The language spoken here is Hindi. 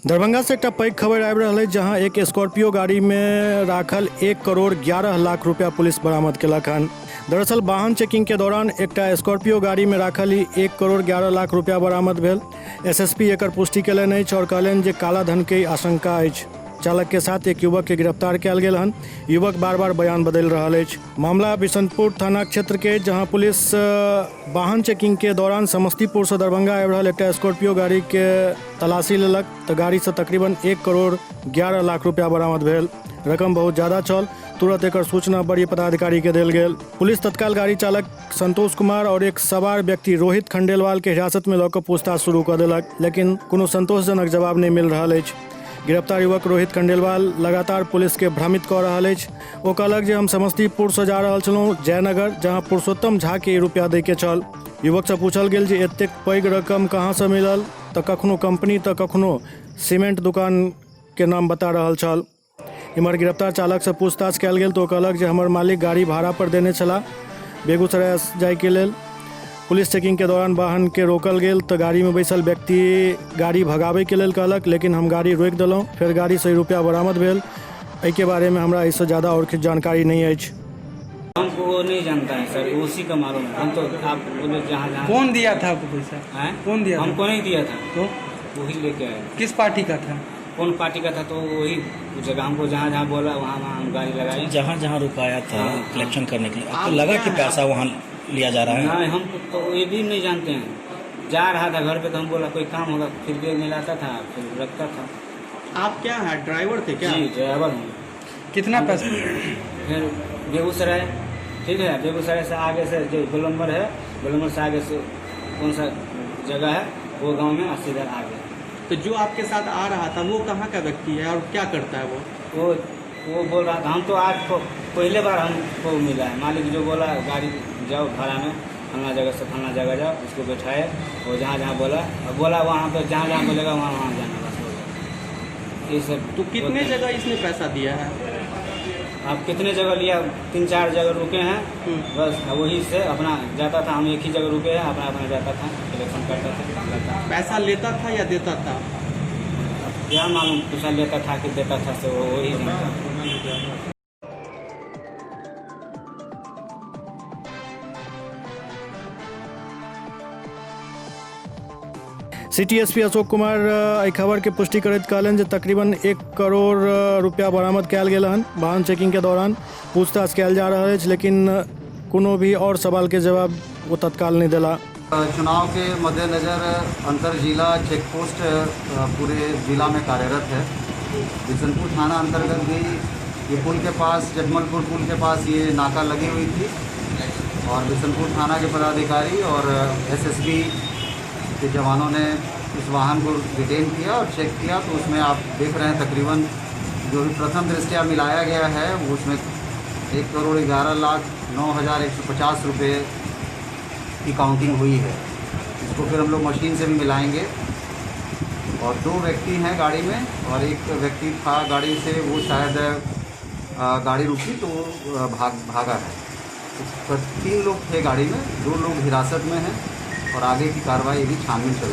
दरभंगा से एक पैघ खबर आबि रहल अछि जहां एक स्कॉर्पियो गाड़ी में राखल 1 करोड़ 11 लाख रुपया पुलिस बरामद केलक हन। दरअसल वाहन चेकिंग के दौरान एकटा स्कॉर्पियो गाड़ी में राखल 1 करोड़ 11 लाख रुपया बरामद भेल। एसएसपी एकर पुष्टि कयलनि अछि और कहलनि जे काला धन के आशंका अछि। चालक के साथ एक युवक के गिरफ्तार किया गेल हन। युवक बार बार बयान बदल रहल अछि। मामला बिशनपुर थाना क्षेत्र के जहां पुलिस वाहन चेकिंग के दौरान समस्तीपुर से दरभंगा आबि रहल एकटा स्कॉर्पियो गाड़ी के तलाशी लेलक तो गाड़ी से तकरीबन 1 करोड़ 11 लाख रुपया बरामद भेल। रकम बहुत ज्यादा छल। तुरंत एकर सूचना वरीय पदाधिकारी के देल गेल। पुलिस तत्काल गाड़ी चालक संतोष कुमार और एक सवार व्यक्ति रोहित खंडेलवाल के हिरासत में लऽ कऽ पूछताछ शुरू कऽ देलक, लेकिन कोनो संतोषजनक जवाब नहीं मिल रहा अछि। गिरफ्तार युवक रोहित खंडेलवाल लगातार पुलिस के भ्रमित कऽ रहल अछि। ओ कहलक जे हम समस्तीपुर से जा रहल छलहुँ जयनगर, जहां पुरुषोत्तम झा के रुपया दै के छल। युवक से पूछल गेल जे एतेक पैघ रकम कहाँ से मिलल, तो कखनो कंपनी तो कखनो सीमेंट दुकान के नाम बता रहल छल। इमहर गिरफ्तार चालक से पूछताछ कयल गेल तो कहलक जे हमर मालिक गाड़ी भाड़ा पर देने छलाह बेगूसराय जाय के लेल। पुलिस चेकिंग के दौरान वाहन के रोकल गेल तो गाड़ी में बैसल व्यक्ति गाड़ी भगावे के लेल कहलक, लेकिन हम गाड़ी रोकि देलहुँ। फिर गाड़ी से रुपया बरामद भेल। एहि के बारे में हमरा इससे ज़्यादा और कुछ जानकारी नहीं है। हमको वो नहीं जानता है सर, उसी का मालूम है। हम तो आप बोले जहाँ कौन दिया था आपको पैसा? कौन दिया? हमको नहीं दिया था, तो वही लेके आए। किस पार्टी का था? कौन पार्टी का था तो वही जगह हमको जहाँ जहाँ बोला वहाँ वहाँ हम गाड़ी लगाए। जहाँ जहाँ रुकाया था कलेक्शन करने के लिए, आपको लगा कि पैसा वहाँ लिया जा रहा है? नहीं, हम तो ये भी नहीं जानते हैं। जा रहा था घर पे तो हम बोला कोई काम होगा, फिर भी मिलाता था फिर रखता था। आप क्या है, ड्राइवर थे क्या? जी ड्राइवर हूँ। कितना पैसा? फिर बेगूसराय, ठीक है, बेगूसराय से आगे से जो गोलम्बर है, गोलम्बर से आगे से कौन सा जगह है वो गाँव में सीधा आगे। तो जो आपके साथ आ रहा था वो कहाँ का व्यक्ति है और क्या करता है वो? वो बोल रहा था, हम तो आज पहले बार हमको मिला है। मालिक जो बोला गाड़ी जाओ भाड़ा में फलना जगह से फलना जगह जाओ, उसको बैठाए और जहाँ जहाँ बोला वहाँ पे जहाँ जहाँ बोलेगा वहाँ वहाँ जाना बस हो गया। ये सब। तो कितने जगह इसने पैसा दिया है? आप कितने जगह लिया? 3-4 जगह रुके हैं बस। वही से अपना जाता था, हम एक ही जगह रुके हैं, अपना अपना जाता था, कलेक्शन करता था। पैसा लेता था या देता था? क्या मालूम पैसा लेता था कि देता था, तो वही जानता। सिटी एसपी अशोक कुमार एहि खबर के पुष्टि करैत कहलनि जे तकरीबन 1 करोड़ रुपया बरामद कयल गेल हन। वाहन चेकिंग के दौरान पूछताछ कयल जा रहल अछि, लेकिन कोनो भी और सवाल के जवाब वो तत्काल नहीं दिला। चुनाव के मद्देनज़र अंतर जिला चेक पोस्ट पूरे जिला में कार्यरत है। बिशनपुर थाना अंतर्गत भी ये पुल के पास, जटमलपुर पुल के पास ये नाका लगी हुई थी और बिशनपुर थाना के पदाधिकारी और एसएसबी के जवानों ने इस वाहन को डिटेन किया और चेक किया तो उसमें आप देख रहे हैं तकरीबन जो भी प्रथम दृष्टया मिलाया गया है वो उसमें 1 करोड़ 11 लाख 9,150 रुपये की काउंटिंग हुई है। इसको फिर हम लोग मशीन से भी मिलाएंगे। और 2 व्यक्ति हैं गाड़ी में और एक व्यक्ति था गाड़ी से, वो शायद गाड़ी रुकी तो भागा है। तो 3 लोग थे गाड़ी में, 2 लोग हिरासत में हैं और आगे की कार्रवाई भी छानबीन चल रही है।